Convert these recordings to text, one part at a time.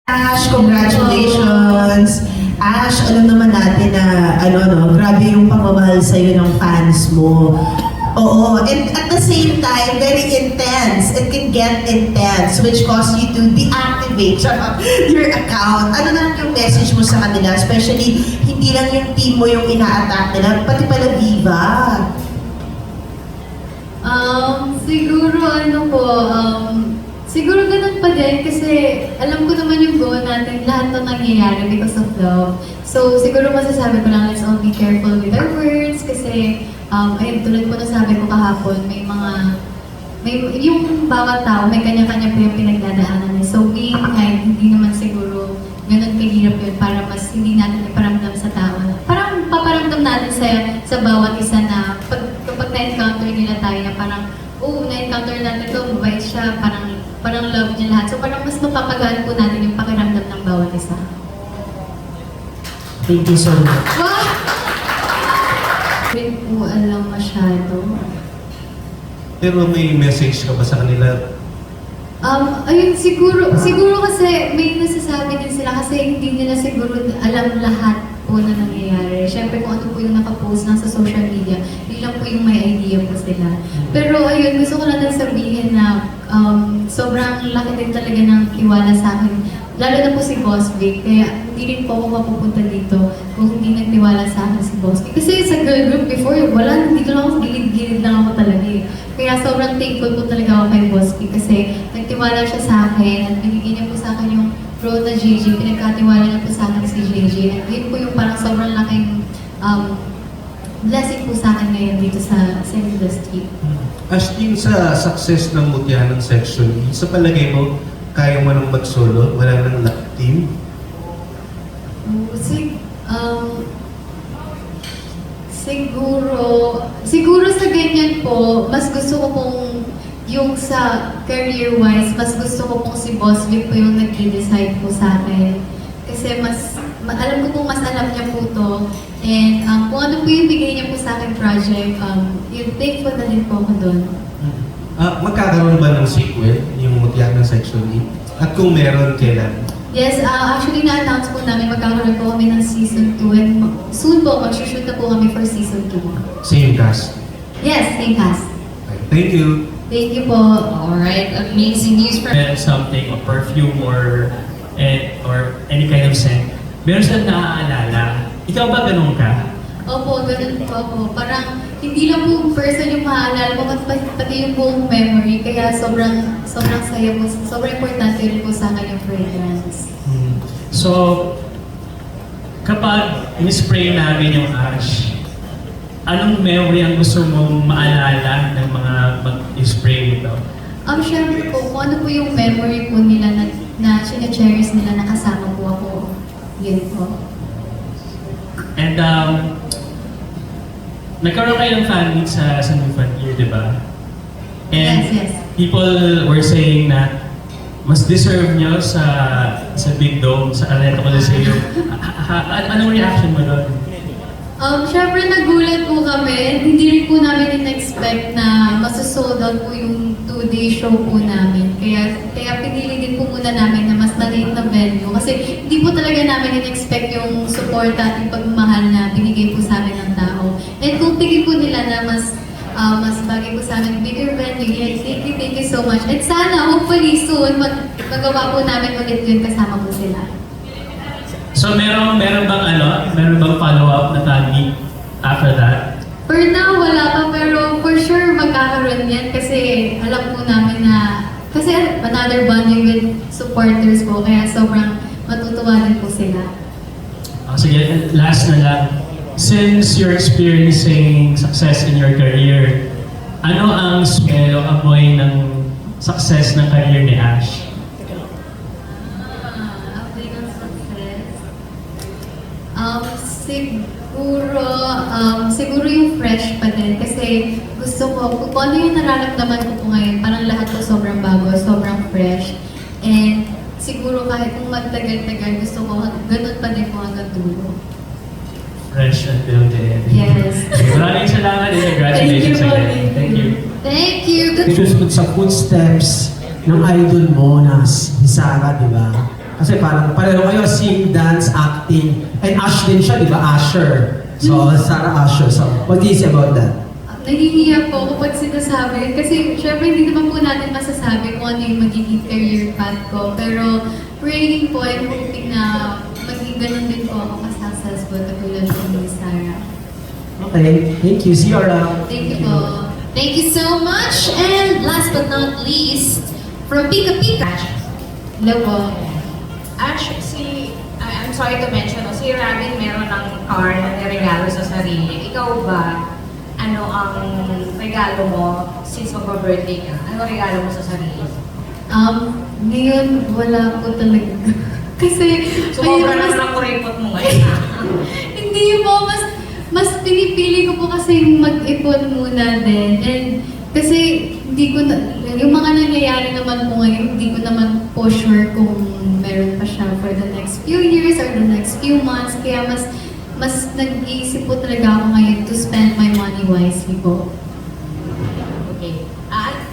Ash, congratulations! Ash, alam naman natin na grabe yung pagmamahal sa'yo ng fans mo. Oo, and at the same time, very intense. It can get intense, which cause you to deactivate your account. Ano na yung message mo sa kanila? Especially, hindi lang yung team mo yung ina-attack nila, pati pala Viva. Siguro ganun pa din kasi alam ko naman yung goal natin, lahat na nangyayari because of love. So siguro masasabi ko lang, let's all be careful with our words kasi ayun, tulad po na sabi ko kahapon, yung bawat tao, may kanya-kanya po yung pinagdadaanan niya. So being kind, hindi naman siguro ganun kahirap yun para mas hindi natin iparamdam sa tao. Parang paparamdam natin sa bawat isa na kapag na-encounter nila tayo na parang, na-encounter natin ito, mabait siya, parang love niya lahat. So parang mas mapapagaan po natin yung pakiramdam ng bawat isa. Thank you so much. Wow! Hindi po alam masyado. Pero may message ka ba sa kanila? Ayun, siguro kasi may nasasabi din sila kasi hindi nila siguro alam lahat po na nangyayari. Siyempre kung ano po yung nakapost lang sa social media, yun lang po yung may idea po sila. Pero ayun, gusto ko lang din sabihin na sobrang laki din talaga ng tiwala sa akin. Lalo na po si Boss Vic, kaya hindi rin po ako mapupunta dito kung hindi nagtiwala sa akin si Boss Vic. Kasi sa girl group before, dito lang ako, gilid-gilid lang ako talaga eh. Kaya sobrang thankful po talaga ako kay Boss Vic kasi nagtiwala siya sa akin at binigyan niya po sa akin yung role na JJ, pinagkatiwala niya po sa akin si JJ. At yun po yung parang sobrang laking blessing po sa akin ngayon dito sa industry. Ashtin, sa success ng Mutya ng Section E, sa palagay mo, kaya mo nang mag-solo? Wala nang team? Siguro sa ganyan po, mas gusto ko pong yung sa career-wise, mas gusto ko pong si Boss Vic po yung nag-decide po sa akin. Kasi alam ko pong mas alam niya po to. And kung ano po yung bigay niya po sa akin project, yung thankful na din po ako doon. Magkakaroon ba ng sequel, yung Mutya ng Section E? At kung meron, kailan? Yes, actually na-announce po namin magkakaroon po kami ng Season 2 and soon po, mag-shoot na po kami for Season 2. Same cast? Yes, same cast. Okay. Thank you. Thank you po. Alright, amazing news for something, a perfume or any kind of scent. Meron siyang naaalala. Ikaw ba ganun ka? Opo, ganun po ako. Parang hindi lang po person yung maaalala ko, pati yung buong memory. Kaya sobrang saya po, sobrang importante rin po sa akin yung fragrance. So, kapag in-spray namin yung ash, anong memory ang gusto mong maalala ng mga mag-spray ito? Syempre po, kung ano po yung memory po nila na cherish nila na kasama po ako. Yun po. And nagkaroon kayo ng fan meet sa New Frontier, di ba? And Yes. people were saying na mas deserve nyo sa Big Dome, sa Araneta Coliseum. Anong reaction mo doon? Syempre nagulat po kami. Hindi rin po namin in-expect na masusold out po yung 2-day show po namin. Kaya pinili din po muna namin na mas maliit na venue. Kasi hindi po talaga namin in-expect yung support at yung pagmamahal na binigay po sa amin ng tao. And kung tingin po nila na mas bagay po sa amin, bigger venue, thank you so much. At sana, hopefully soon, magawa po namin ulit yun kasama po sila. So meron bang follow-up na fan meet after that? For now, wala pa, pero for sure magkakaroon yan kasi alam po namin na, kasi another bonding with supporters po, kaya sobrang matutuwa din po sila. Sige, last na lang. Since you're experiencing success in your career, ano ang smell o amoy ng success ng career ni Ash? Siguro yung fresh pa din kasi gusto ko, kung ano yung nararamdaman ko po ngayon, parang lahat po sobrang bago, sobrang fresh. And siguro kahit kung magtagal-tagal, gusto ko ganun pa din po hanggang dulo. Fresh until the end. Yes. Maraming salamat and congratulations again. Thank you. Thank you. Susunod sa footsteps ng idol mo na si Sarah, di ba? Kasi parang pareho kayo, sing, dance, acting. And Ash din siya, di ba? Asher. So, Sarah Asher. So, what do you say about that? Nahihiya po kapag sinasabi. Kasi syempre hindi naman po natin masasabi kung ano yung magiging career path ko. Pero praying po and hoping na maging ganun din po ako ka-successful katulad po ni Sarah. Okay, thank you. See you around. Thank you po. Thank you so much. And last but not least, from Pika Pika. Hello po. Ash, I'm sorry to mention, no, si Robin meron ng car na niregalo sa sarili. Ikaw ba, ano ang regalo mo since magpa-birthday ka? Ano regalo mo sa sarili? Ngayon wala po talaga. Kasi Sumobra ayun, naman ang kuripot mo ngayon. hindi po, mas pinipili ko po kasi mag-ipon muna din. And kasi hindi ko na, yung mga nangyayari naman po ngayon, hindi ko naman po sure kung meron pa siya for the next few years or the next few months. Kaya mas nag-iisip po talaga ako ngayon to spend my money wisely po. Okay.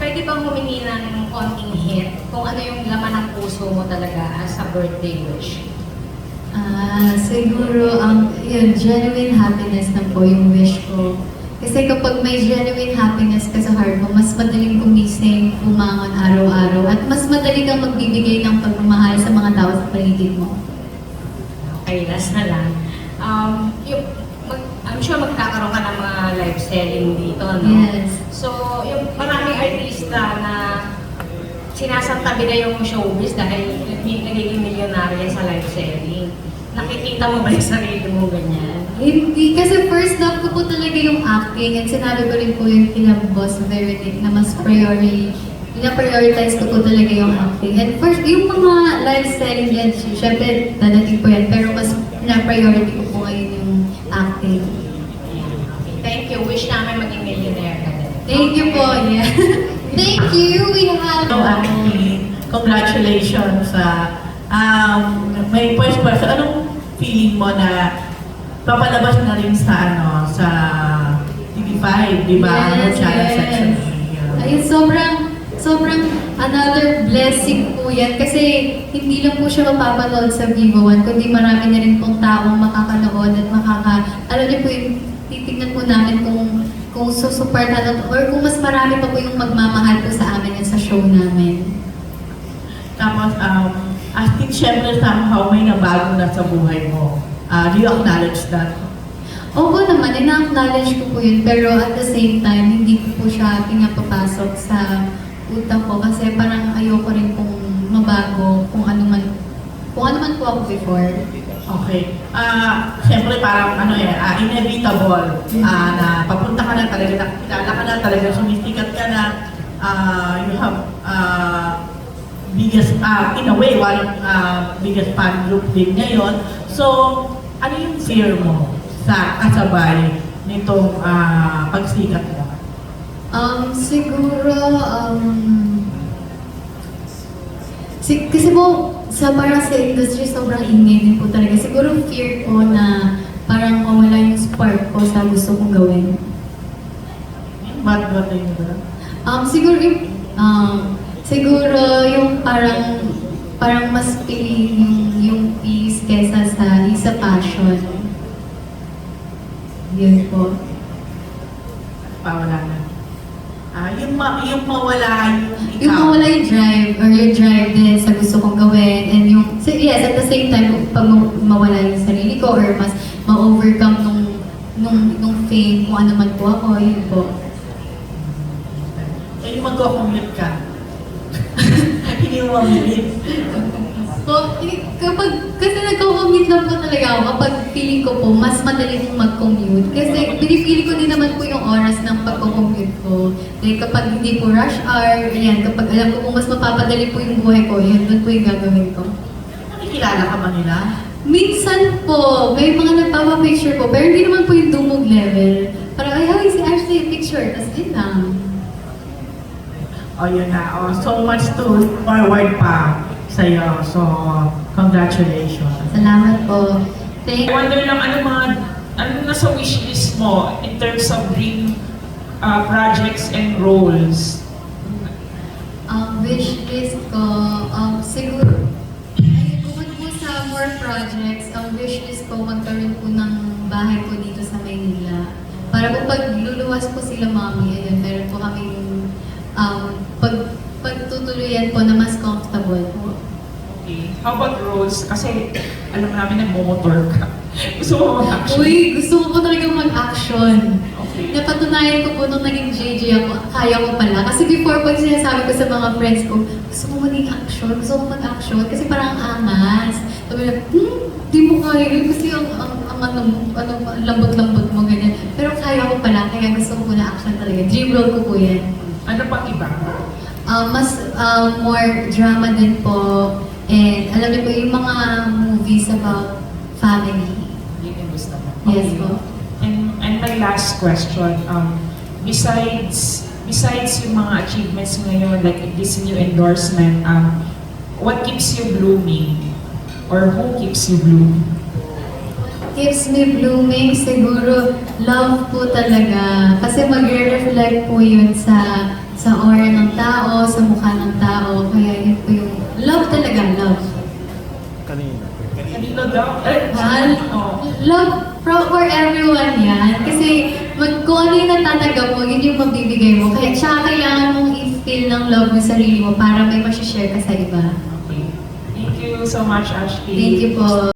Pwede bang humingi ng konting hint kung ano yung laman ng puso mo talaga as a birthday wish? Siguro yun, genuine happiness na po yung wish ko. Kasi kapag may genuine happiness ka sa heart mo, mas madaling gumising, bumangon araw-araw, at mas madali kang magbibigay ng pagmamahal sa mga tao sa paligid mo. Okay, last na lang. I'm sure magkakaroon ka ng mga live selling dito, no? Yes. So, yung maraming artista na sinasantabi na yung showbiz dahil nagiging milyonarya sa live selling. Nakikita mo ba yung sarili mo ganyan? Hindi, kasi first love ko po talaga yung acting, at sinabi ko rin po yung kina Boss Verdict na mas prioritize ko po talaga yung acting. And first, yung mga live selling yan, syempre dadating po yan, pero mas na-priority ko po ngayon yung acting. Okay, thank you. Wish namin maging millionaire ka din. Thank you po, yeah. Thank you. We have So actually, congratulations sa may first question. Anong feeling mo na papalabas na rin sa sa TV5, di ba? Ano channel section? Ayun, sobrang another blessing po yan. Kasi hindi lang po siya mapapanood sa Vivo One, kundi marami na rin pong taong makakanood at alam niyo po yung titignan po namin kung susuportahan or kung mas marami pa po yung magmamahal po sa amin at sa show namin. Tapos, I think syempre somehow may nabago na sa buhay mo. Do you acknowledge that? Opo naman, ina-acknowledge ko po yun, pero at the same time, hindi ko po siya pinapapasok sa utak ko kasi parang ayoko rin pong mabago kung ano man po ako before. Okay. Siyempre parang inevitable na papunta ka na talaga, nakikilala ka na talaga, sumisikat ka na, you have biggest, in a way, one biggest fan group din ngayon. So, ano yung fear mo sa kasabay nitong pagsikat mo? Siguro, kasi po, para sa industry, sobrang ingay din po talaga. Siguro fear ko na parang mawala yung spark ko sa gusto kong gawin. What do you do? Siguro yung parang mas piliin yung peace kesa sa passion. Yun po. Pawala na. Yung mawala yung ikaw. Yung mawala yung drive din sa gusto kong gawin, and yes, at the same time, pag mawala yung sarili ko or mas ma-overcome nung fame, kung ano man po ako, yun po. Yung mag-commute ka. Hindi mo mamili. So, kasi nagko-commute lang po talaga ako kapag feeling ko po, mas madali kong mag-commute. Kasi pinipili ko din naman po yung oras ng pagko-commute ko. Like kapag hindi po rush hour, yan, kapag alam ko kung mas mapapadali po yung buhay ko, yun, doon po yung gagawin ko. Nakikilala ka ba nila? Minsan po, may mga nagpapapicture po, pero hindi naman po yung dumog level. Parang, ay, si Ashley, picture, tapos yun lang. Yun na. So much to forward pa sa'yo. So, congratulations. Salamat po. I wonder lang ano nasa wishlist mo in terms of dream projects and roles? Wish list ko, siguro, ayun po more projects, ang wishlist ko magkaroon po ng bahay ko dito sa Maynila. Para po pag luluwas po sila mami, ayun, meron po kaming pagtutuluyan po na mas comfortable po. Okay. How about roles? Kasi alam namin nagmo-motor ka. Gusto mo mag-action? Uy, gusto ko po talagang mag-action. Okay. Napatunayan ko po nung naging JJ ako, kaya ko pala. Kasi before, pag sinasabi ko sa mga friends ko, gusto ko maging action, gusto ko mag-action, kasi parang ang angas. Sabi na, di mo kaya yun, kasi ang lambot-lambot mo, ganyan. Pero kaya ko pala, kaya gusto ko na action talaga. Dream role ko po yan. Ano pang iba? Mas more drama din po. And alam niyo po, yung mga movies about family. Yun yung gusto mo. Yes po. And my last question, besides yung mga achievements ngayon, like this new endorsement, what keeps you blooming? Or who keeps you blooming? Keeps me blooming, siguro love po talaga. Kasi mag-reflect po yun sa aura ng tao, sa mukha ng tao. Kaya yun po yung love talaga, love. Kanino daw? Mahal. Oh. Love for everyone yan. Kasi kung ano yung natatanggap mo, yun yung mabibigay mo. Kaya tsaka kailangan mong i-feel ng love yung sarili mo para may masishare ka sa iba. Okay. Thank you so much, Ashley. Thank you po.